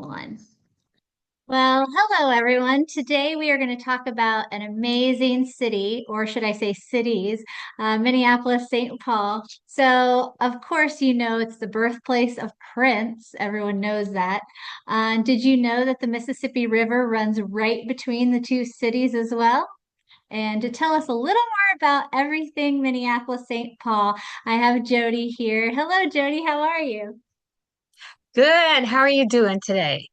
one. Well, hello everyone. Today we are going to talk about an amazing city, or should I say cities, Minneapolis, St. Paul. So, of course, you know it's the birthplace of Prince. Everyone knows that. Did you know that the Mississippi River runs right between the two cities as well? And to tell us a little more about everything Minneapolis, St. Paul, I have Jodi here. Hello, Jodi. How are you? Good. How are you doing today?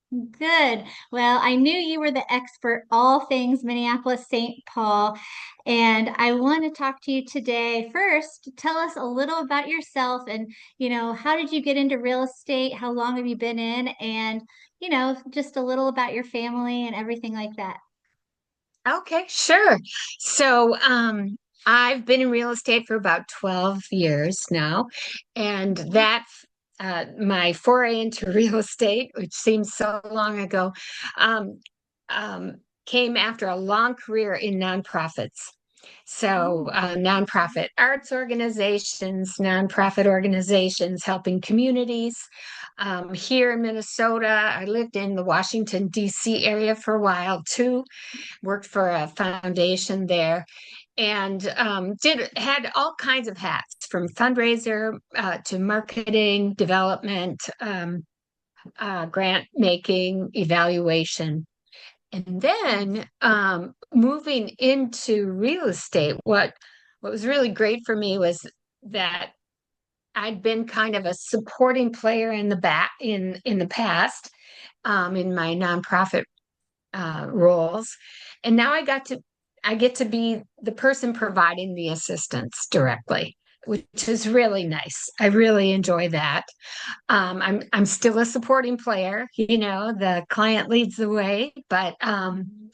Good. Well, I knew you were the expert all things Minneapolis, St. Paul, and I want to talk to you today. First, tell us a little about yourself and, how did you get into real estate? How long have you been in? And, just a little about your family and everything like that. Okay, sure. I've been in real estate for about 12 years now, and that's my foray into real estate, which seems so long ago, um, came after a long career in nonprofits. Oh, Nonprofit arts organizations, nonprofit organizations helping communities. Here in Minnesota, I lived in the Washington, D.C. area for a while too, worked for a foundation there, and did had all kinds of hats from fundraiser to marketing, development, grant making, evaluation. And then moving into real estate, what was really great for me was that I'd been kind of a supporting player in the past in my nonprofit roles, and now I get to be the person providing the assistance directly, which is really nice. I really enjoy that. I'm still a supporting player. The client leads the way, but um,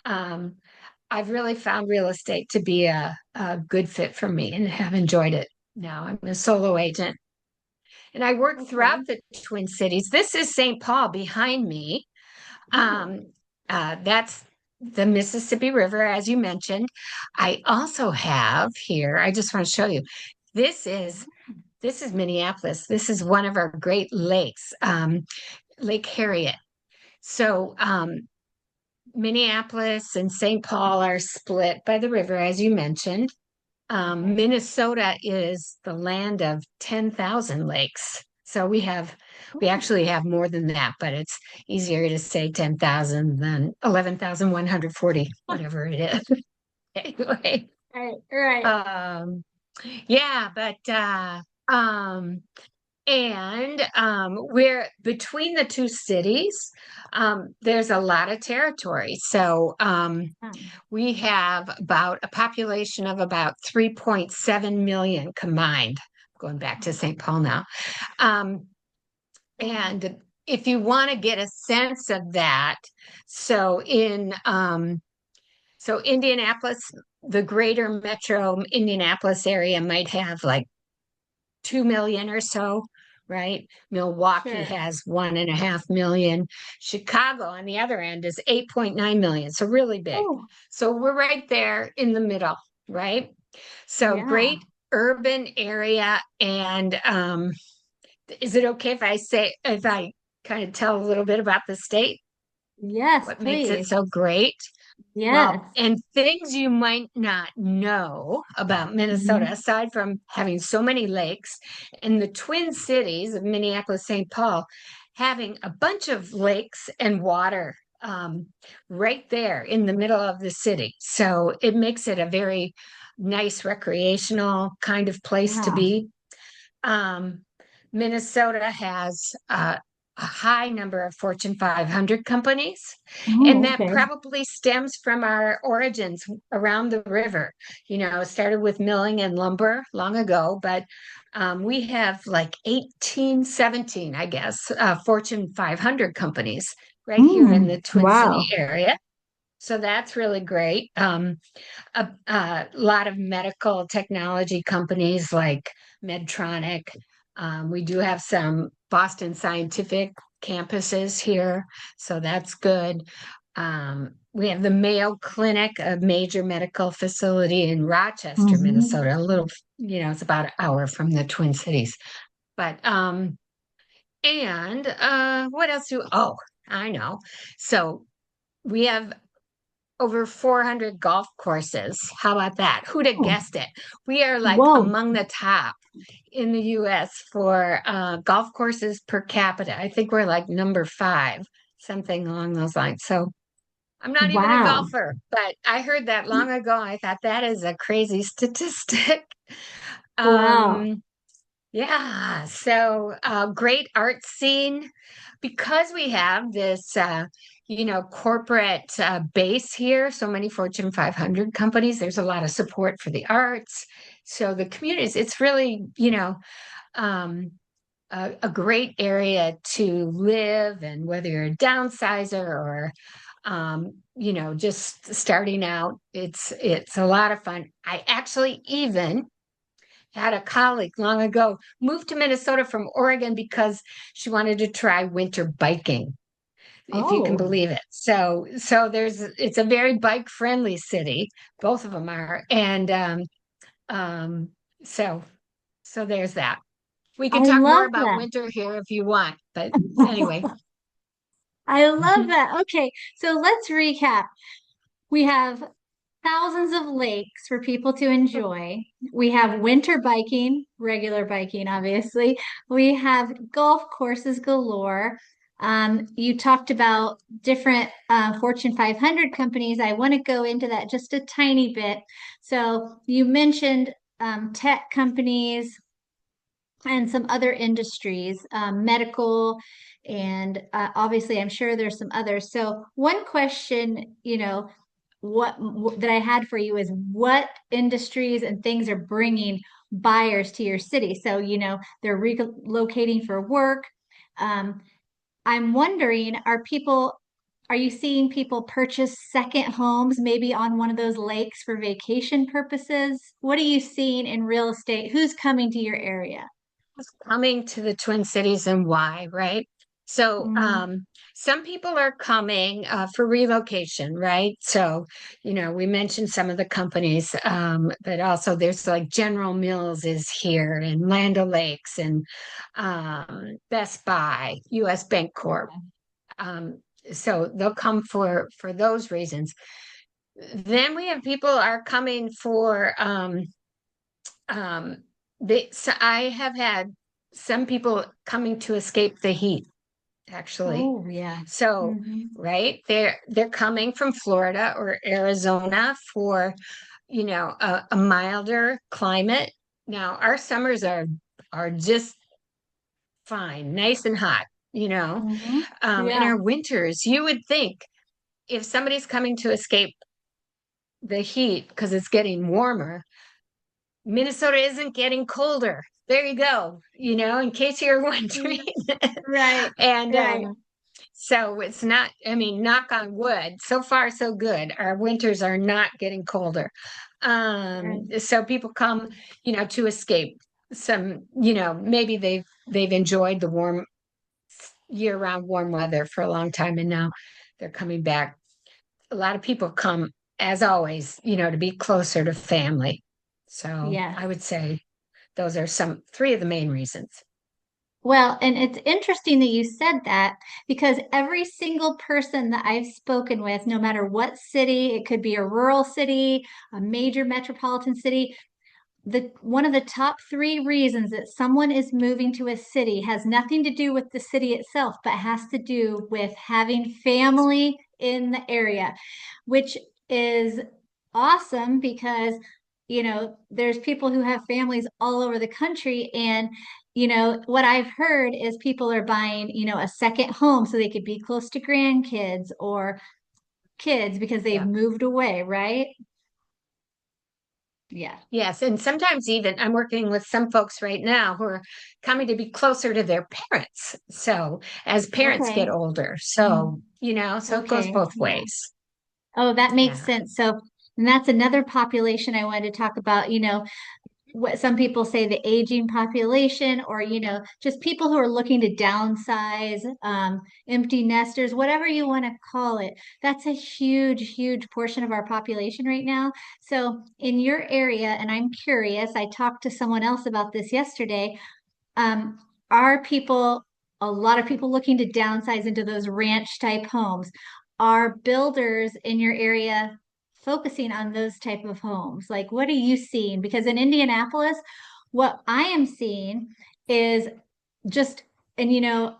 I've really found real estate to be a good fit for me and have enjoyed it. Now I'm a solo agent, and I work okay. throughout the Twin Cities. This is St. Paul behind me. Oh, Um, that's the Mississippi River, as you mentioned. I also have here, I just want to show you. This is this is Minneapolis. This is one of our Great Lakes, Lake Harriet. So Minneapolis and St. Paul are split by the river, as you mentioned. okay. Minnesota is the land of 10,000 lakes. We Oh, actually have more than that, but it's easier to say 10,000 than 11,140, whatever it is. Anyway, right, right. um, yeah, um, we're between the two cities. There's a lot of territory. Um, We have about a population of about 3.7 million combined, going back to St. Paul now. Um, wow. and if you want to get a sense of that, so in Indianapolis, the greater metro Indianapolis area might have like 2 million or so, right? Milwaukee Sure. has 1.5 million. Chicago on the other end is 8.9 million. So really big. Oh, So we're right there in the middle, right? So yeah. great urban area. And is it okay if I kind of tell a little bit about the state? Yes, What makes it please. so great? Yes. Well, and things you might not know about Minnesota, Mhm. aside from having so many lakes, and the Twin Cities of Minneapolis, St. Paul, having a bunch of lakes and water right there in the middle of the city. So it makes it a very nice recreational kind of place to Yeah. be. Um, Minnesota has a high number of Fortune 500 companies, and Oh, that okay. probably stems from our origins around the river. It started with milling and lumber long ago, but we have like 18, 17, I guess, Fortune 500 companies right here in Mm, the Twin City wow. area. So that's really great. A lot of medical technology companies like Medtronic. We do have some Boston Scientific campuses here, so that's good. We have the Mayo Clinic, a major medical facility in Rochester, Hmm. Minnesota. It's about an hour from the Twin Cities. But And what else oh, I know. So we have over 400 golf courses. How about that? Who'd have Oh, guessed it? We are like whoa. among the top in the US for golf courses per capita. I think we're like number five, something along those lines. So I'm not even a Wow. golfer, but I heard that long ago. I thought that is a crazy statistic. Wow. Um, yeah, so great art scene because we have this, corporate base here. So many Fortune 500 companies. There's a lot of support for the arts. So the communities, it's really, um, a great area to live, and whether you're a downsizer or just starting out, it's a lot of fun. I actually even had a colleague long ago moved to Minnesota from Oregon because she wanted to try winter biking, if you can Oh, believe it. So it's a very bike friendly city. Both of them are. And um, so so there's that. We can I talk more love about that. winter here if you want, but anyway. I love that. Okay, so let's recap. We have thousands of lakes for people to enjoy. We have winter biking, regular biking, obviously. We have golf courses galore. You talked about different Fortune 500 companies. I want to go into that just a tiny bit. So you mentioned tech companies and some other industries, medical, and obviously, I'm sure there's some others. So one question, that I had for you is what industries and things are bringing buyers to your city? So, they're relocating for work. Um, I'm wondering, are you seeing people purchase second homes, maybe on one of those lakes for vacation purposes? What are you seeing in real estate? Who's coming to your area? Coming to the Twin Cities and why, right? So, Mm, some people are coming for relocation, right? So, we mentioned some of the companies, but also there's like General Mills is here, and Land O'Lakes, and Best Buy, U.S. Bank Corp. Um, so they'll come for those reasons. Then we have people are coming for um, so I have had some people coming to escape the heat, actually. oh, yeah. So, Hmm. right, they're coming from Florida or Arizona for, a milder climate. Now, our summers are just fine, nice and hot, Hmm. in Yeah. our winters, you would think if somebody's coming to escape the heat because it's getting warmer, Minnesota isn't getting colder. There you go, in case you're wondering. Mm. Right. And Right. so it's not, I mean, knock on wood, so far so good. Our winters are not getting colder. Right. So people come, to escape some, maybe they've enjoyed the warm year-round warm weather for a long time, and now they're coming back. A lot of people come, as always, to be closer to family. So Yes. I would say those are three of the main reasons. Well, and it's interesting that you said that because every single person that I've spoken with, no matter what city, it could be a rural city, a major metropolitan city, the one of the top three reasons that someone is moving to a city has nothing to do with the city itself, but has to do with having family in the area, which is awesome because there's people who have families all over the country. And what I've heard is people are buying a second home so they could be close to grandkids or kids because they've Yeah. moved away, right? Yeah. Yes. And sometimes even I'm working with some folks right now who are coming to be closer to their parents. So as parents get Okay. older. Mm. So it goes Okay. both Yeah. ways. Oh, that makes Yeah. sense. So, and that's another population I wanted to talk about. What some people say the aging population, or, just people who are looking to downsize, empty nesters, whatever you want to call it. That's a huge, huge portion of our population right now. So, in your area, and I'm curious, I talked to someone else about this yesterday. Um, are people a lot of people looking to downsize into those ranch type homes. Are builders in your area focusing on those type of homes? Like, what are you seeing? Because in Indianapolis, what I am seeing is just, and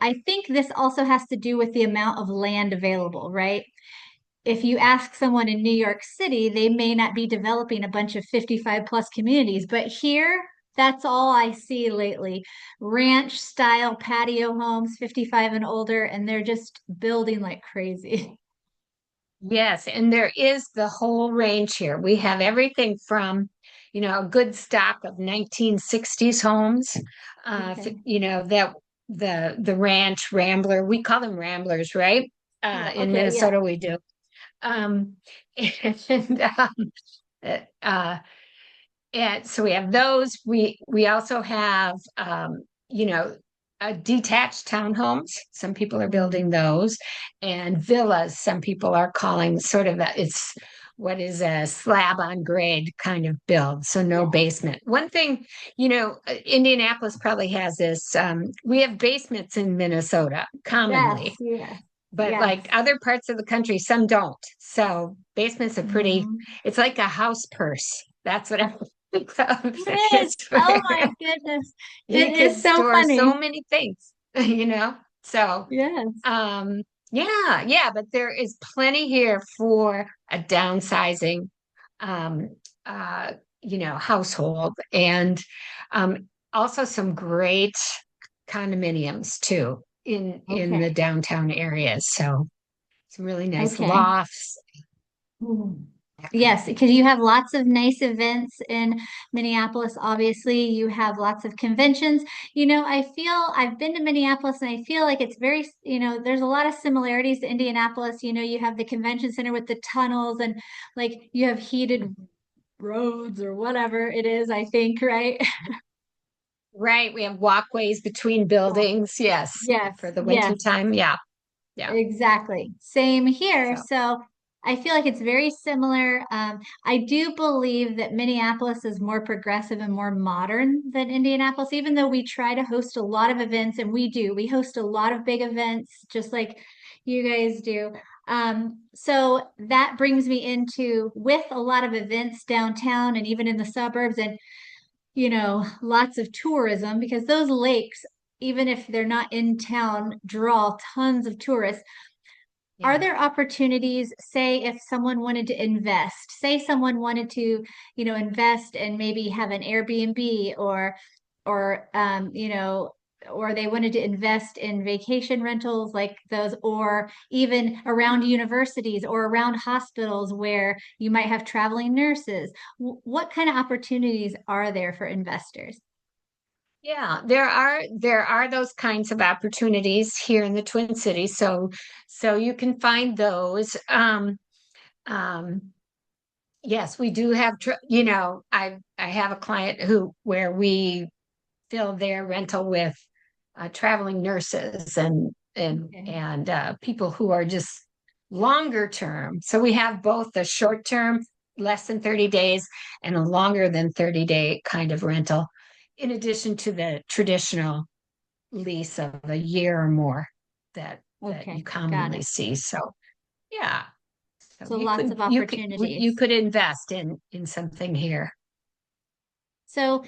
I think this also has to do with the amount of land available, right? If you ask someone in New York City, they may not be developing a bunch of 55 plus communities, but here, that's all I see lately. Ranch style patio homes, 55 and older, and they're just building like crazy. Yes, and there is the whole range here. We have everything from, a good stock of 1960s homes, Okay. that the ranch rambler, we call them ramblers, right? Yeah. In Okay. Yeah. Minnesota, we do. Um, and uh, uh, and so we have those. We also have you know, detached townhomes. Some people are Mm. building those, and villas. Some people are calling sort of it's what is a slab on grade kind of build, so no Yeah. basement. One thing, Indianapolis probably has this. We have basements in Minnesota Yes. commonly, Yes. but Yes. like other parts of the country, some don't. So basements are pretty, Mhm. it's like a house purse. That's what I think of. It is. It's Oh where my goodness. you It can is so store so funny. many things, you know? So, Yes. um, yeah, but there is plenty here for a downsizing, um, uh, household, and also some great condominiums too in the Okay. downtown areas. So some really nice Okay. lofts, Mhm. that kind of Yes, thing. because you have lots of nice events in Minneapolis. Obviously, you have lots of conventions. I feel I've been to Minneapolis and I feel like it's very, there's a lot of similarities to Indianapolis. You have the convention center with the tunnels and like you have heated roads or whatever it is, I think, right? Right. We have walkways between Yeah. buildings. Yes. Yes, For the winter yes. time. Yeah. Yeah. Exactly. Same here. So, So I feel like it's very similar. I do believe that Minneapolis is more progressive and more modern than Indianapolis, even though we try to host a lot of events, and we do. We host a lot of big events, just like you guys do. So that brings me into with a lot of events downtown and even in the suburbs, and lots of tourism because those lakes, even if they're not in town, draw tons of tourists. Are yeah. there opportunities, say if someone wanted to invest, say someone wanted to, invest and maybe have an Airbnb or or they wanted to invest in vacation rentals like those, or even around universities or around hospitals where you might have traveling nurses. What kind of opportunities are there for investors? Yeah, there are those kinds of opportunities here in the Twin Cities. So you can find those. Um, yes, we do have I have a client who where we fill their rental with traveling nurses Okay. and people who are just longer term. So we have both the short term, less than 30 days, and a longer than 30-day kind of rental, in addition to the traditional lease of a year or more that you Okay. Got commonly it. see. So yeah. So So you lots of could you could you opportunities. could invest in something here. So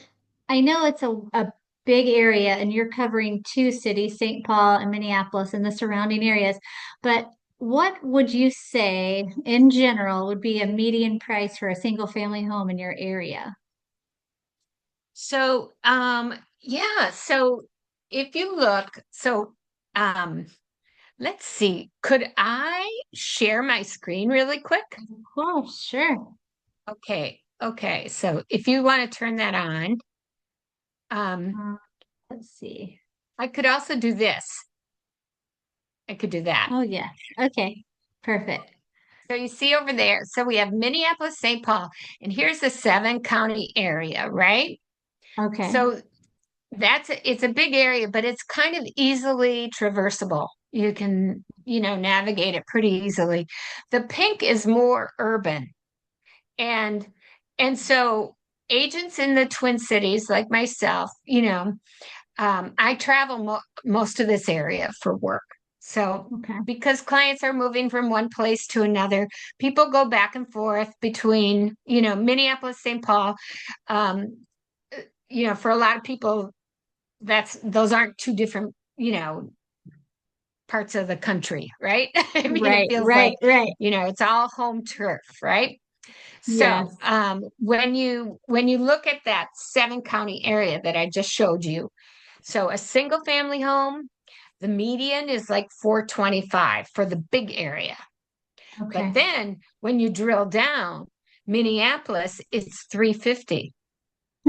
I know it's a big area and you're covering two cities, St. Paul and Minneapolis and the surrounding areas. But what would you say in general would be a median price for a single family home in your area? So, yeah, so if you look, um, let's see, could I share my screen really quick? Of course, sure. Okay. So if you want to turn that on, um, Uh, let's see. I could also do this. I could do that. Oh, yes. Okay. Perfect. So you see over there, so we have Minneapolis, St. Paul, and here's the seven county area, right? Okay. So it's a big area, but it's kind of easily traversable. You can, navigate it pretty easily. The pink is more urban. And and so agents in the Twin Cities like myself, I travel most of this area for work. So, Okay. because clients are moving from one place to another, people go back and forth between, Minneapolis, St. Paul. Um, for a lot of people, those aren't two different, parts of the country, right? I mean, it Right, feels like, right, right. it's all home turf, right? So, Yes. when you look at that 7 county area that I just showed you, so a single family home, the median is like 425 for the big area. But Okay. then when you drill down, Minneapolis, it's 350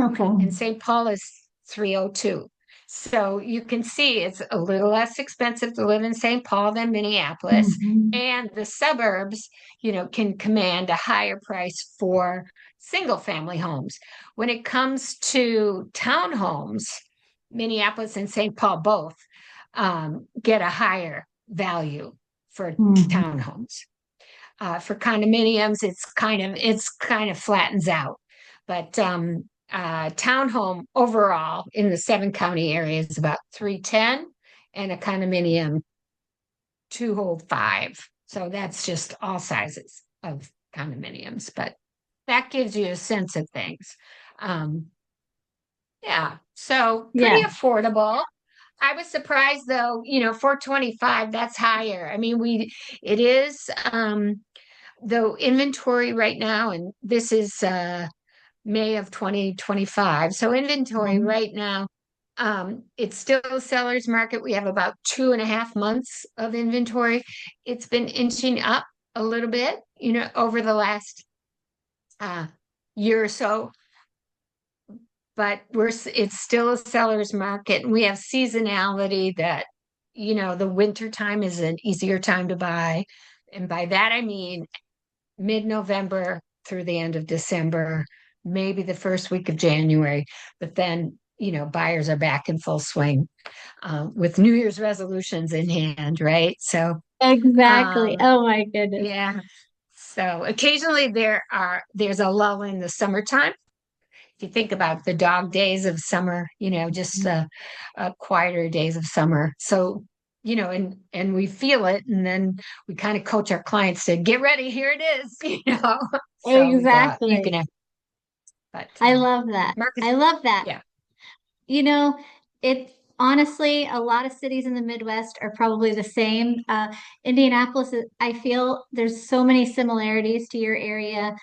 Okay. and St. Paul is 302. So you can see it's a little less expensive to live in St. Paul than Minneapolis. Mhm. And the suburbs, can command a higher price for single family homes. When it comes to townhomes, Minneapolis and St. Paul both get a higher value for Mhm. townhomes. For condominiums, it's kind of flattens out. But townhome overall in the 7 county area is about 310, and a condominium 205. So that's just all sizes of condominiums, but that gives you a sense of things. Um, yeah, so pretty Yeah. affordable. I was surprised though, 425, that's higher. I mean, it is, though inventory right now, and this is May of 2025. So inventory Mhm. right now, it's still a seller's market. We have about 2.5 months of inventory. It's been inching up a little bit, over the last uh, year or so, but it's still a seller's market. And we have seasonality that, the winter time is an easier time to buy. And by that, I mean mid-November through the end of December, maybe the first week of January. But then, buyers are back in full swing with New Year's resolutions in hand, right? So, Exactly. um, Oh my goodness. yeah. So occasionally there's a lull in the summertime. If you think about the dog days of summer, just quieter days of summer. So, and we feel it, and then we kind of coach our clients to get ready. Here it is, So we go out. You Exactly. can, but I love that. Marcus, I love that. yeah. You know, it honestly, a lot of cities in the Midwest are probably the same. Indianapolis, I feel there's so many similarities to your area.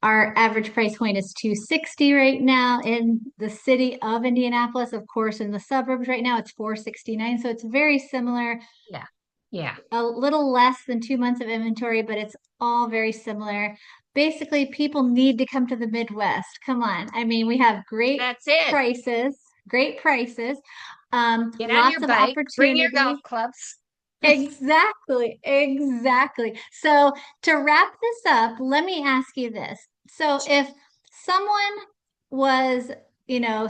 Our average price point is 260 right now in the city of Indianapolis. Of course, in the suburbs right now, it's 469. So it's very similar, Yeah, yeah, a little less than 2 months of inventory, but it's all very similar. Basically, people need to come to the Midwest. Come on. I mean, we have that's it. great prices, Get on your lots of bike, bring your golf opportunity. clubs. Exactly, exactly. So to wrap this up, let me ask you this. So if someone was,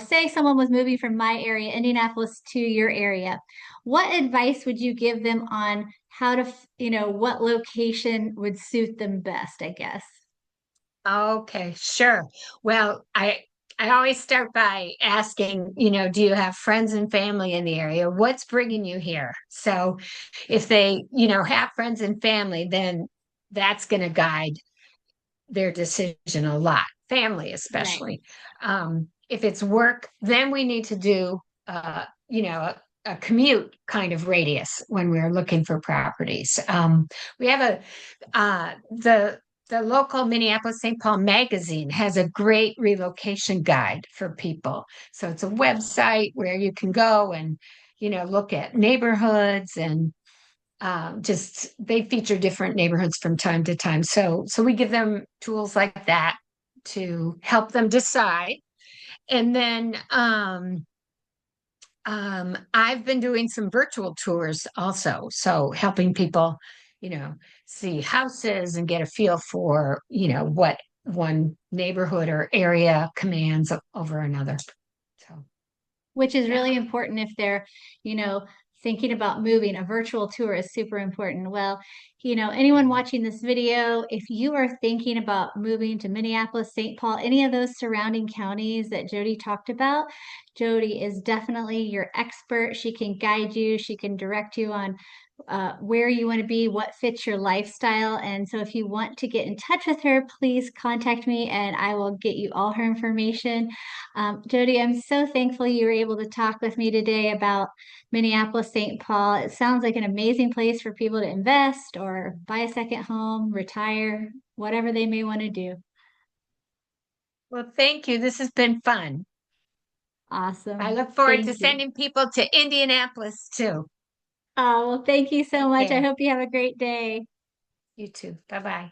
say someone was moving from my area, Indianapolis, to your area, what advice would you give them on how to, what location would suit them best, I guess? Okay, sure. Well, I always start by asking, do you have friends and family in the area? What's bringing you here? So if they, have friends and family, then that's going to guide their decision a lot, family Right. especially. If it's work, then we need to do, a commute kind of radius when we're looking for properties. We have the local Minneapolis St. Paul magazine has a great relocation guide for people. So it's a website where you can go and, look at neighborhoods and just they feature different neighborhoods from time to time. So we give them tools like that to help them decide. And then I've been doing some virtual tours also, so helping people, you know, see houses and get a feel for, what one neighborhood or area commands over another. So Which is yeah, really important if they're, you know, thinking about moving, a virtual tour is super important. Well, anyone watching this video, if you are thinking about moving to Minneapolis, St. Paul, any of those surrounding counties that Jodi talked about, Jodi is definitely your expert. She can guide you, she can direct you on where you want to be, what fits your lifestyle. And so if you want to get in touch with her, please contact me and I will get you all her information. Jodi, I'm so thankful you were able to talk with me today about Minneapolis, St. Paul. It sounds like an amazing place for people to invest or buy a second home, retire, whatever they may want to do. Well, thank you. This has been fun. I Awesome. look forward to Thank you. sending people to Indianapolis too. Oh, well, thank you so Take much. I care. hope you have a great day. You too. Bye bye.